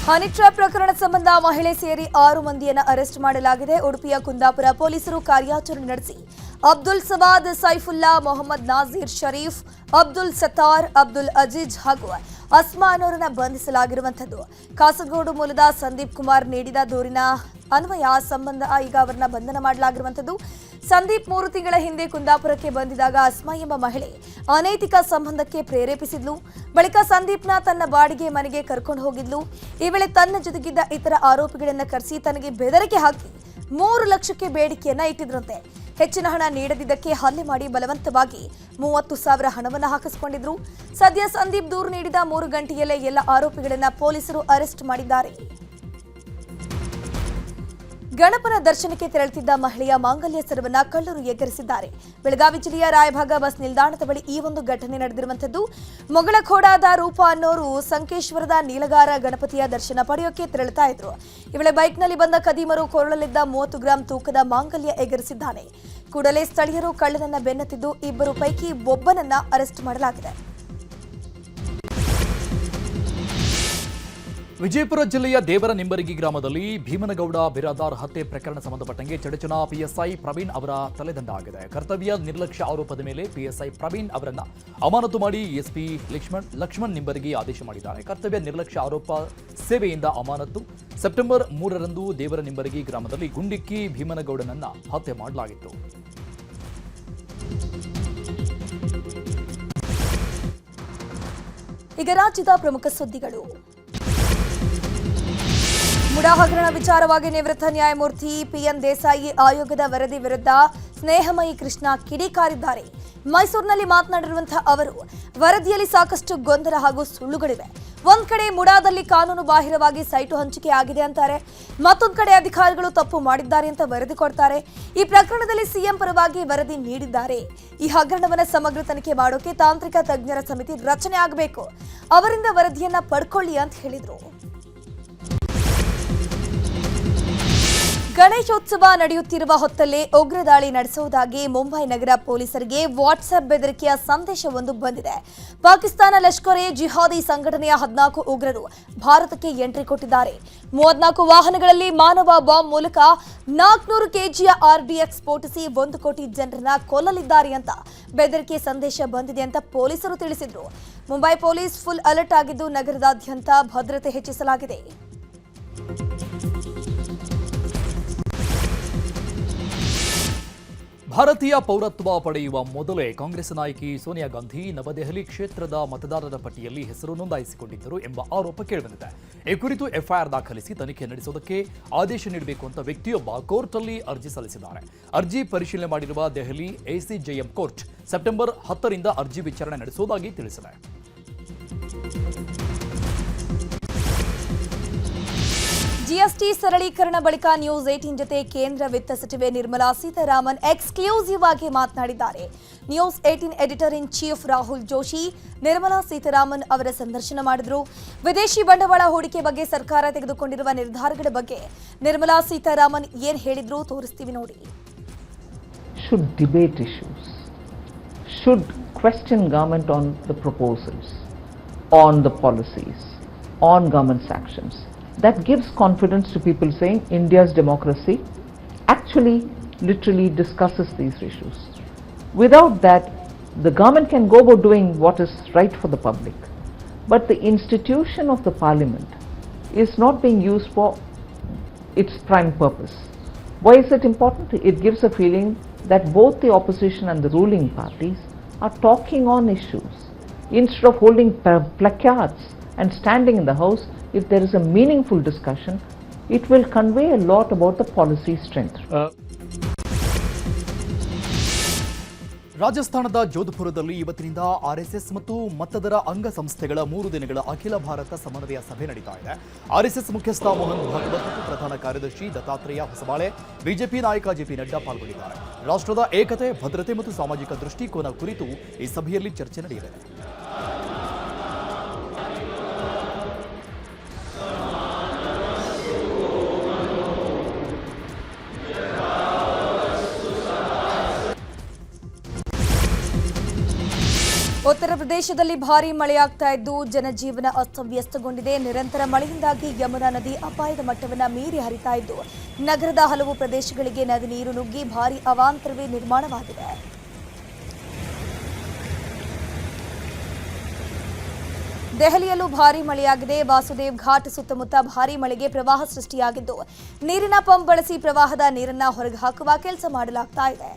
Honey trap ಪ್ರಕರಣ ಸಂಬಂಧ ಮಹಿಳೆ ಸೇರಿ 6 ಮಂದಿಯನ್ನು ಅರೆಸ್ಟ್ ಮಾಡಲಾಗಿದೆ. ಉಡುಪಿಯ ಕುಂದಾಪುರ ಪೊಲೀಸರು ಕಾರ್ಯಾಚರಣೆ ನಡೆಸಿ ಅಬ್ದುಲ್ ಸವಾದ್, ಸೈಫುಲ್ಲಾ, ಮೊಹಮ್ಮದ್ ನಾಜೀರ್ ಶರೀಫ್, ಅಬ್ದುಲ್ ಸತ್ತಾರ್, ಅಬ್ದುಲ್ ಅಜೀಜ್ ಹಾಗೂ ಅಸ್ಮಾನ್ ಅವರನ್ನು ಬಂಧಿಸಲಾಗಿರುವಂಥದ್ದು. ಕಾಸರಗೋಡು ಮೂಲದ ಸಂದೀಪ್ ಕುಮಾರ್ ನೀಡಿದ ದೂರಿನ ಅನ್ವಯ ಸಂಬಂಧ ಈಗ ಅವರನ್ನ ಬಂಧನ ಮಾಡಲಾಗಿರುವಂಥದ್ದು. ಸಂದೀಪ್ 3 ತಿಂಗಳ ಹಿಂದೆ ಕುಂದಾಪುರಕ್ಕೆ ಬಂದಿದ್ದಾಗ ಅಸ್ಮಾ ಎಂಬ ಮಹಿಳೆ ಅನೈತಿಕ ಸಂಬಂಧಕ್ಕೆ ಪ್ರೇರೇಪಿಸಿದ್ಲು. ಬಳಿಕ ಸಂದೀಪ್ನ ತನ್ನ ಬಾಡಿಗೆ ಮನೆಗೆ ಕರ್ಕೊಂಡು ಹೋಗಿದ್ಲು. ಈ ವೇಳೆ ತನ್ನ ಜೊತೆಗಿದ್ದ ಇತರ ಆರೋಪಿಗಳನ್ನ ಕರೆಸಿ ತನಗೆ ಬೆದರಿಕೆ ಹಾಕಿ 3 ಲಕ್ಷಕ್ಕೆ ಬೇಡಿಕೆಯನ್ನ ಇಟ್ಟಿದ್ರಂತೆ. ಹೆಚ್ಚಿನ ಹಣ ನೀಡದಿದ್ದಕ್ಕೆ ಹಲ್ಲೆ ಮಾಡಿ ಬಲವಂತವಾಗಿ 30,000 ಹಣವನ್ನು ಹಾಕಿಸಿಕೊಂಡಿದ್ರು. ಸದ್ಯ ಸಂದೀಪ್ ದೂರು ನೀಡಿದ 3 ಗಂಟೆಯಲ್ಲೇ ಎಲ್ಲ ಆರೋಪಿಗಳನ್ನ ಪೊಲೀಸರು ಅರೆಸ್ಟ್ ಮಾಡಿದ್ದಾರೆ. ಗಣಪನ ದರ್ಶನಕ್ಕೆ ತೆರಳುತ್ತಿದ್ದ ಮಹಿಳೆಯ ಮಾಂಗಲ್ಯ ಸರವನ್ನ ಕಳ್ಳರು ಎಗರಿಸಿದ್ದಾರೆ. ಬೆಳಗಾವಿ ಜಿಲ್ಲೆಯ ರಾಯಭಾಗ ಬಸ್ ನಿಲ್ದಾಣದ ಬಳಿ ಈ ಒಂದು ಘಟನೆ ನಡೆದಿರುವಂತದ್ದು. ಮೊಗಳಖೋಡಾದ ರೂಪ ಅನ್ನೋರು ಸಂಕೇಶ್ವರದ ನೀಲಗಾರ ಗಣಪತಿಯ ದರ್ಶನ ಪಡೆಯೋಕೆ ತೆರಳುತ್ತಾ ಇದ್ರು. ಈ ವೇಳೆ ಬೈಕ್ನಲ್ಲಿ ಬಂದ ಕದೀಮರು ಕೊರಳಲ್ಲಿದ್ದ 30 ಗ್ರಾಂ ತೂಕದ ಮಾಂಗಲ್ಯ ಎಗರಿಸಿದ್ದಾನೆ. ಕೂಡಲೇ ಸ್ಥಳೀಯರು ಕಳ್ಳನನ್ನ ಬೆನ್ನತ್ತಿದ್ದು 2 ಪೈಕಿ ಒಬ್ಬನನ್ನ ಅರೆಸ್ಟ್ ಮಾಡಲಾಗಿದೆ. ವಿಜಯಪುರ ಜಿಲ್ಲೆಯ ದೇವರ ನಿಂಬರಗಿ ಗ್ರಾಮದಲ್ಲಿ ಭೀಮನಗೌಡ ಬಿರಾದಾರ್ ಹತ್ಯೆ ಪ್ರಕರಣ ಸಂಬಂಧಪಟ್ಟಂಗೆ ಚಡಚಣ ಪಿಎಸ್ಐ ಪ್ರವೀಣ್ ಅವರ ತಲೆದಂಡ ಆಗಿದೆ. ಕರ್ತವ್ಯ ನಿರ್ಲಕ್ಷ್ಯ ಆರೋಪದ ಮೇಲೆ ಪಿಎಸ್ಐ ಪ್ರವೀಣ್ ಅವರನ್ನ ಅಮಾನತು ಮಾಡಿ ಎಸ್ಪಿ ಲಕ್ಷ್ಮಣ್ ನಿಂಬರಗಿ ಆದೇಶ ಮಾಡಿದ್ದಾರೆ. ಕರ್ತವ್ಯ ನಿರ್ಲಕ್ಷ್ಯ ಆರೋಪ ಸೇವೆಯಿಂದ ಅಮಾನತು. ಸೆಪ್ಟೆಂಬರ್ 3ರಂದು ದೇವರ ನಿಂಬರಗಿ ಗ್ರಾಮದಲ್ಲಿ ಗುಂಡಿಕ್ಕಿ ಭೀಮನಗೌಡನನ್ನ ಹತ್ಯೆ ಮಾಡಲಾಗಿತ್ತು. ಈಗ ರಾಜ್ಯದ ಪ್ರಮುಖ ಸುದ್ದಿಗಳು. ಮುಡಾ ಹಗರಣ ವಿಚಾರವಾಗಿ ನಿವೃತ್ತ ನ್ಯಾಯಮೂರ್ತಿ ಪಿಎನ್ ದೇಸಾಯಿ ಆಯೋಗದ ವರದಿ ವಿರುದ್ಧ ಸ್ನೇಹಮಯಿ ಕೃಷ್ಣ ಕಿಡಿಕಾರಿದ್ದಾರೆ. ಮೈಸೂರಿನಲ್ಲಿ ಮಾತನಾಡಿರುವಂತಹ ಅವರು ವರದಿಯಲ್ಲಿ ಸಾಕಷ್ಟು ಗೊಂದಲ ಹಾಗೂ ಸುಳ್ಳುಗಳಿವೆ. ಒಂದ್ ಕಡೆ ಮುಡಾದಲ್ಲಿ ಕಾನೂನು ಬಾಹಿರವಾಗಿ ಸೈಟು ಹಂಚಿಕೆ ಆಗಿದೆ ಅಂತಾರೆ, ಮತ್ತೊಂದು ಕಡೆ ಅಧಿಕಾರಿಗಳು ತಪ್ಪು ಮಾಡಿದ್ದಾರೆ ಅಂತ ವರದಿ ಕೊಡ್ತಾರೆ. ಈ ಪ್ರಕರಣದಲ್ಲಿ ಸಿಎಂ ಪರವಾಗಿ ವರದಿ ನೀಡಿದ್ದಾರೆ. ಈ ಹಗರಣವನ್ನ ಸಮಗ್ರ ತನಿಖೆ ಮಾಡೋಕೆ ತಾಂತ್ರಿಕ ತಜ್ಞರ ಸಮಿತಿ ರಚನೆ ಆಗಬೇಕು, ಅವರಿಂದ ವರದಿಯನ್ನ ಪಡ್ಕೊಳ್ಳಿ ಅಂತ ಹೇಳಿದ್ರು. ಗಣೇಶೋತ್ಸವ ನಡೆಯುತ್ತಿರುವ ಹೊತ್ತಲ್ಲೇ ಉಗ್ರ ದಾಳಿ ನಡೆಸುವುದಾಗಿ ಮುಂಬೈ ನಗರ ಪೊಲೀಸರಿಗೆ ವಾಟ್ಸ್ಆಪ್ ಬೆದರಿಕೆಯ ಸಂದೇಶವೊಂದು ಬಂದಿದೆ. ಪಾಕಿಸ್ತಾನ ಲಷ್ಕರ್ ಎ ಜಿಹಾದಿ ಸಂಘಟನೆಯ 14 ಉಗ್ರರು ಭಾರತಕ್ಕೆ ಎಂಟ್ರಿ ಕೊಟ್ಟಿದ್ದಾರೆ. 34 ವಾಹನಗಳಲ್ಲಿ ಮಾನವ ಬಾಂಬ್ ಮೂಲಕ 400 ಕೆಜಿಯ RDX ಸ್ಫೋಟಿಸಿ 1 ಕೋಟಿ ಜನರನ್ನ ಕೊಲ್ಲಲಿದ್ದಾರೆ ಅಂತ ಬೆದರಿಕೆ ಸಂದೇಶ ಬಂದಿದೆ ಅಂತ ಪೊಲೀಸರು ತಿಳಿಸಿದ್ರು. ಮುಂಬೈ ಪೊಲೀಸ್ ಫುಲ್ ಅಲರ್ಟ್ ಆಗಿದ್ದು ನಗರದಾದ್ಯಂತ ಭದ್ರತೆ ಹೆಚ್ಚಿಸಲಾಗಿದೆ. ಭಾರತೀಯ ಪೌರತ್ವ ಪಡೆಯುವ ಮೊದಲೇ ಕಾಂಗ್ರೆಸ್ ನಾಯಕಿ ಸೋನಿಯಾ ಗಾಂಧಿ ನವದೆಹಲಿ ಕ್ಷೇತ್ರದ ಮತದಾರರ ಪಟ್ಟಿಯಲ್ಲಿ ಹೆಸರು ನೋಂದಾಯಿಸಿಕೊಂಡಿದ್ದರು ಎಂಬ ಆರೋಪ ಕೇಳಿಬಂದಿದೆ. ಈ ಕುರಿತು ಎಫ್ಐಆರ್ ದಾಖಲಿಸಿ ತನಿಖೆ ನಡೆಸೋದಕ್ಕೆ ಆದೇಶ ನೀಡಬೇಕು ಅಂತ ವ್ಯಕ್ತಿಯೊಬ್ಬ ಕೋರ್ಟ್ನಲ್ಲಿ ಅರ್ಜಿ ಸಲ್ಲಿಸಿದ್ದಾರೆ. ಅರ್ಜಿ ಪರಿಶೀಲನೆ ಮಾಡಿರುವ ದೆಹಲಿ ACJM ಕೋರ್ಟ್ ಸೆಪ್ಟೆಂಬರ್ 10ರಿಂದ ಅರ್ಜಿ ವಿಚಾರಣೆ ನಡೆಸುವುದಾಗಿ ತಿಳಿಸಿದೆ. ಜಿಎಸ್ಟಿ ಸರಳೀಕರಣ ಬಳಿಕ ನ್ಯೂಸ್ 18 ಜೊತೆ ಕೇಂದ್ರ ವಿತ್ತ ಸಚಿವೆ ನಿರ್ಮಲಾ ಸೀತಾರಾಮನ್ ಎಕ್ಸ್ಕ್ಲೂಸಿವ್ ಆಗಿ ಮಾತನಾಡಿದ್ದಾರೆ. News 18 editor in chief Rahul Joshi Nirmala Sitharaman ಅವರ ಸಂದರ್ಶನ ಮಾಡಿದ್ರು. ವಿದೇಶಿ ಬಂಡವಾಳ ಹೂಡಿಕೆ ಬಗ್ಗೆ ಸರ್ಕಾರ ತೆಗೆದುಕೊಂಡಿರುವ ನಿರ್ಧಾರಗಳ ಬಗ್ಗೆ ನಿರ್ಮಲಾ ಸೀತಾರಾಮನ್ ಏನ್ ಹೇಳಿದ್ರು ತೋರಿಸ್ತೀವಿ ನೋಡಿ. Should debate issues, should question government on the proposals, on the policies, on government's actions. That gives confidence to people saying India's democracy actually literally discusses these issues. Without that, the government can go about doing what is right for the public. But the institution of the parliament is not being used for its prime purpose. Why is it important? It gives a feeling that both the opposition and the ruling parties are talking on issues. Instead of holding placards and standing in the house, if there is a meaningful discussion, it will convey a lot about the policy strength. ರಾಜಸ್ಥಾನದ ಜೋಧ್ಪುರದಲ್ಲಿ ಇವತ್ತಿನಿಂದ RSS ಮತ್ತು ಮತ್ತದರ ಅಂಗಸಂಸ್ಥೆಗಳ 3 ದಿನಗಳ ಅಖಿಲ ಭಾರತ ಸಮನ್ವಯ ಸಭೆ ನಡೀತಾ ಇದೆ. RSS ಮುಖ್ಯಸ್ಥ ಮೋಹನ್ ಭಾಗವತ್ ಮತ್ತು ಪ್ರಧಾನ ಕಾರ್ಯದರ್ಶಿ ದತ್ತಾತ್ರೇಯ ಹೊಸಬಾಳೆ, ಬಿಜೆಪಿ ನಾಯಕ JP ನಡ್ಡಾ ಪಾಲ್ಗೊಂಡಿದ್ದಾರೆ. ರಾಷ್ಟ್ರದ ಏಕತೆ, ಭದ್ರತೆ ಮತ್ತು ಸಾಮಾಜಿಕ ದೃಷ್ಟಿಕೋನ ಕುರಿತು ಈ ಸಭೆಯಲ್ಲಿ ಚರ್ಚೆ ನಡೆಯಲಿದೆ. ಉತ್ತರ ಪ್ರದೇಶದಲ್ಲಿ ಭಾರೀ ಮಳೆಯಾಗ್ತಾ ಇದ್ದು ಜನಜೀವನ ಅಸ್ತವ್ಯಸ್ತಗೊಂಡಿದೆ. ನಿರಂತರ ಮಳೆಯಿಂದಾಗಿ ಯಮುನಾ ನದಿ ಅಪಾಯದ ಮಟ್ಟವನ್ನು ಮೀರಿ ಹರಿತಾ ಇದ್ದು ನಗರದ ಹಲವು ಪ್ರದೇಶಗಳಿಗೆ ನದಿ ನೀರು ನುಗ್ಗಿ ಭಾರೀ ಅವಾಂತರವೇ ನಿರ್ಮಾಣವಾಗಿದೆ. ದೆಹಲಿಯಲ್ಲೂ ಭಾರೀ ಮಳೆಯಾಗಿದೆ. ವಾಸುದೇವ್ ಘಾಟ್ ಸುತ್ತಮುತ್ತ ಭಾರೀ ಮಳೆಗೆ ಪ್ರವಾಹ ಸೃಷ್ಟಿಯಾಗಿದ್ದು ನೀರಿನ ಪಂಪ್ ಬಳಸಿ ಪ್ರವಾಹದ ನೀರನ್ನ ಹೊರಗೆ ಹಾಕುವ ಕೆಲಸ ಮಾಡಲಾಗ್ತಾ ಇದೆ.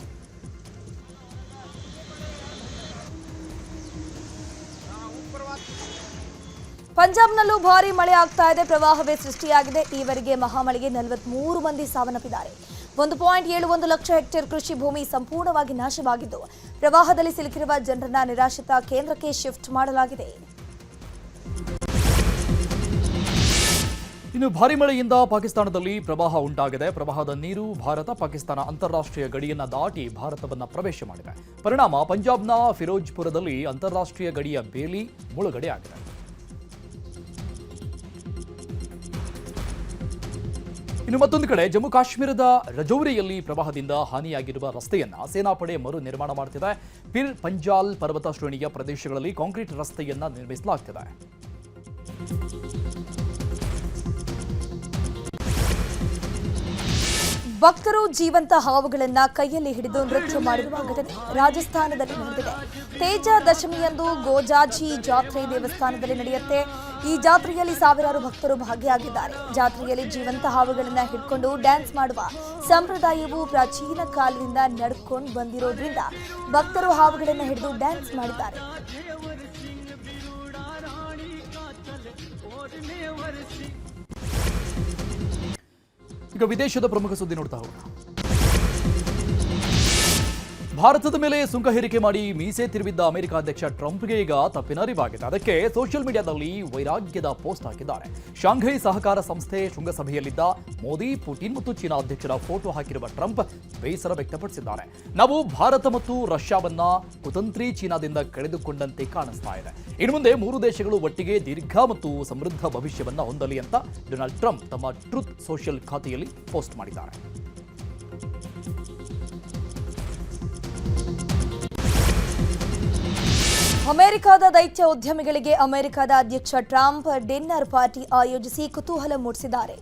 ಪಂಜಾಬ್ನಲ್ಲೂ ಭಾರೀ ಮಳೆ ಆಗ್ತಾ ಇದೆ. ಪ್ರವಾಹವೇ ಸೃಷ್ಟಿಯಾಗಿದೆ. ಈವರೆಗೆ ಮಹಾಮಳೆಗೆ 43 ಮಂದಿ ಸಾವನ್ನಪ್ಪಿದ್ದಾರೆ. 1.71 ಲಕ್ಷ ಹೆಕ್ಟೇರ್ ಕೃಷಿ ಭೂಮಿ ಸಂಪೂರ್ಣವಾಗಿ ನಾಶವಾಗಿದ್ದು ಪ್ರವಾಹದಲ್ಲಿ ಸಿಲುಕಿರುವ ಜನರನ್ನ ನಿರಾಶ್ರಿತ ಕೇಂದ್ರಕ್ಕೆ ಶಿಫ್ಟ್ ಮಾಡಲಾಗಿದೆ. ಇನ್ನು ಭಾರಿ ಮಳೆಯಿಂದ ಪಾಕಿಸ್ತಾನದಲ್ಲಿ ಪ್ರವಾಹ ಉಂಟಾಗಿದೆ. ಪ್ರವಾಹದ ನೀರು ಭಾರತ ಪಾಕಿಸ್ತಾನ ಅಂತಾರಾಷ್ಟ್ರೀಯ ಗಡಿಯನ್ನ ದಾಟಿ ಭಾರತವನ್ನ ಪ್ರವೇಶ ಮಾಡಿದೆ. ಪರಿಣಾಮ ಪಂಜಾಬ್ನ ಫಿರೋಜ್ಪುರದಲ್ಲಿ ಅಂತಾರಾಷ್ಟ್ರೀಯ ಗಡಿಯ ಬೇಲಿ ಮುಳುಗಡೆ ಆಗಿದೆ. ಇನ್ನು ಮತ್ತೊಂದು ಕಡೆ ಜಮ್ಮು ಕಾಶ್ಮೀರದ ರಜೌರಿಯಲ್ಲಿ ಪ್ರವಾಹದಿಂದ ಹಾನಿಯಾಗಿರುವ ರಸ್ತೆಯನ್ನ ಸೇನಾಪಡೆ ಮರು ನಿರ್ಮಾಣ ಮಾಡುತ್ತಿದೆ. ಪಿರ್ ಪಂಜಾಲ್ ಪರ್ವತ ಶ್ರೇಣಿಯ ಪ್ರದೇಶಗಳಲ್ಲಿ ಕಾಂಕ್ರೀಟ್ ರಸ್ತೆಯನ್ನ ನಿರ್ಮಿಸಲಾಗುತ್ತಿದೆ. ಭಕ್ತರು ಜೀವಂತ ಹಾವುಗಳನ್ನ ಕೈಯಲ್ಲಿ ಹಿಡಿದು ನೃತ್ಯ ಮಾಡಿರುವ ಘಟನೆ ರಾಜಸ್ಥಾನದಲ್ಲಿ ನಡೆದಿದೆ. ತೇಜ ದಶಮಿಯಂದು ಗೋಜಾಜಿ ಜಾತ್ರೆ ದೇವಸ್ಥಾನದಲ್ಲಿ ನಡೆಯುತ್ತೆ. ಈ ಜಾತ್ರೆಯಲ್ಲಿ ಸಾವಿರಾರು ಭಕ್ತರು ಭಾಗಿಯಾಗಿದ್ದಾರೆ. ಜಾತ್ರೆಯಲ್ಲಿ ಜೀವಂತ ಹಾವುಗಳನ್ನ ಹಿಡ್ಕೊಂಡು ಡ್ಯಾನ್ಸ್ ಮಾಡುವ ಸಂಪ್ರದಾಯವು ಪ್ರಾಚೀನ ಕಾಲದಿಂದ ನಡ್ಕೊಂಡು ಬಂದಿರೋದ್ರಿಂದ ಭಕ್ತರು ಹಾವುಗಳನ್ನ ಹಿಡಿದು ಡ್ಯಾನ್ಸ್ ಮಾಡಿದ್ದಾರೆ. ಈಗ ವಿದೇಶದ ಪ್ರಮುಖ ಸುದ್ದಿ ನೋಡ್ತಾ ಹೋಗೋಣ. ಭಾರತದ ಮೇಲೆ ಸುಂಕ ಹೇರಿಕೆ ಮಾಡಿ ಮೀಸೆ ತಿರುವಿದ್ದ ಅಮೆರಿಕ ಅಧ್ಯಕ್ಷ ಟ್ರಂಪ್ಗೆ ಈಗ ತಪ್ಪಿನ ಅರಿವಾಗಿದೆ. ಅದಕ್ಕೆ ಸೋಷಿಯಲ್ ಮೀಡಿಯಾದಲ್ಲಿ ವೈರಾಗ್ಯದ ಪೋಸ್ಟ್ ಹಾಕಿದ್ದಾರೆ. ಶಾಂಘೈ ಸಹಕಾರ ಸಂಸ್ಥೆ ಶೃಂಗಸಭೆಯಲ್ಲಿದ್ದ ಮೋದಿ, ಪುಟಿನ್ ಮತ್ತು ಚೀನಾ ಅಧ್ಯಕ್ಷರ ಫೋಟೋ ಹಾಕಿರುವ ಟ್ರಂಪ್ ಬೇಸರ ವ್ಯಕ್ತಪಡಿಸಿದ್ದಾರೆ. ನಾವು ಭಾರತ ಮತ್ತು ರಷ್ಯಾವನ್ನ ಕುತಂತ್ರಿ ಚೀನಾದಿಂದ ಕಳೆದುಕೊಂಡಂತೆ ಕಾಣಿಸ್ತಾ ಇದೆ. ಇನ್ನು ಮುಂದೆ 3 ದೇಶಗಳು ಒಟ್ಟಿಗೆ ದೀರ್ಘ ಮತ್ತು ಸಮೃದ್ಧ ಭವಿಷ್ಯವನ್ನ ಹೊಂದಲಿ ಅಂತ ಡೊನಾಲ್ಡ್ ಟ್ರಂಪ್ ತಮ್ಮ ಟ್ರೂತ್ ಸೋಷಿಯಲ್ ಖಾತೆಯಲ್ಲಿ ಪೋಸ್ಟ್ ಮಾಡಿದ್ದಾರೆ. ಅಮೆರಿಕದ ದೈತ್ಯ ಉದ್ಯಮಿಗಳಿಗೆ ಅಮೆರಿಕದ ಅಧ್ಯಕ್ಷ ಟ್ರಂಪ್ ಡಿನ್ನರ್ ಪಾರ್ಟಿ ಆಯೋಜಿಸಿ ಕುತೂಹಲ ಮೂಡಿಸಿದ್ದಾರೆ.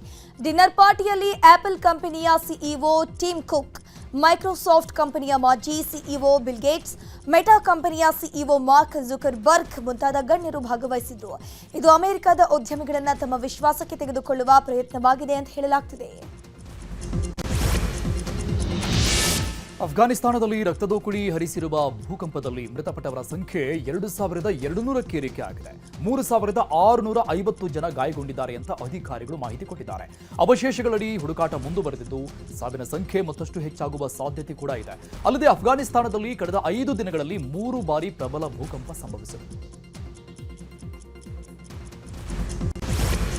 ಡಿನ್ನರ್ ಪಾರ್ಟಿಯಲ್ಲಿ ಆಪಲ್ ಕಂಪನಿಯ ಸಿಇಒ ಟಿಮ್ ಕುಕ್, ಮೈಕ್ರೋಸಾಫ್ಟ್ ಕಂಪನಿಯ ಮಾಜಿ ಸಿಇಒ ಬಿಲ್ ಗೇಟ್ಸ್, ಮೆಟಾ ಕಂಪನಿಯ ಸಿಇಒ ಮಾರ್ಕ್ ಜುಕರ್ಬರ್ಗ್ ಮುಂತಾದ ಗಣ್ಯರು ಭಾಗವಹಿಸಿದ್ರು. ಇದು ಅಮೆರಿಕದ ಉದ್ಯಮಿಗಳನ್ನು ತಮ್ಮ ವಿಶ್ವಾಸಕ್ಕೆ ತೆಗೆದುಕೊಳ್ಳುವ ಪ್ರಯತ್ನವಾಗಿದೆ ಅಂತ ಹೇಳಲಾಗ್ತಿದೆ. ಅಫ್ಘಾನಿಸ್ತಾನದಲ್ಲಿ ರಕ್ತದೋಕುಳಿ ಹರಿಸಿರುವ ಭೂಕಂಪದಲ್ಲಿ ಮೃತಪಟ್ಟವರ ಸಂಖ್ಯೆ 2200ಕ್ಕೆ ಏರಿಕೆ ಆಗಿದೆ. 3650 ಜನ ಗಾಯಗೊಂಡಿದ್ದಾರೆ ಅಂತ ಅಧಿಕಾರಿಗಳು ಮಾಹಿತಿ ಕೊಟ್ಟಿದ್ದಾರೆ. ಅವಶೇಷಗಳಡಿ ಹುಡುಕಾಟ ಮುಂದುವರೆದಿದ್ದು ಸಾವಿನ ಸಂಖ್ಯೆ ಮತ್ತಷ್ಟು ಹೆಚ್ಚಾಗುವ ಸಾಧ್ಯತೆ ಕೂಡ ಇದೆ. ಅಲ್ಲದೆ ಅಫ್ಘಾನಿಸ್ತಾನದಲ್ಲಿ ಕಳೆದ 5 ದಿನಗಳಲ್ಲಿ 3 ಬಾರಿ ಪ್ರಬಲ ಭೂಕಂಪ ಸಂಭವಿಸಿದೆ.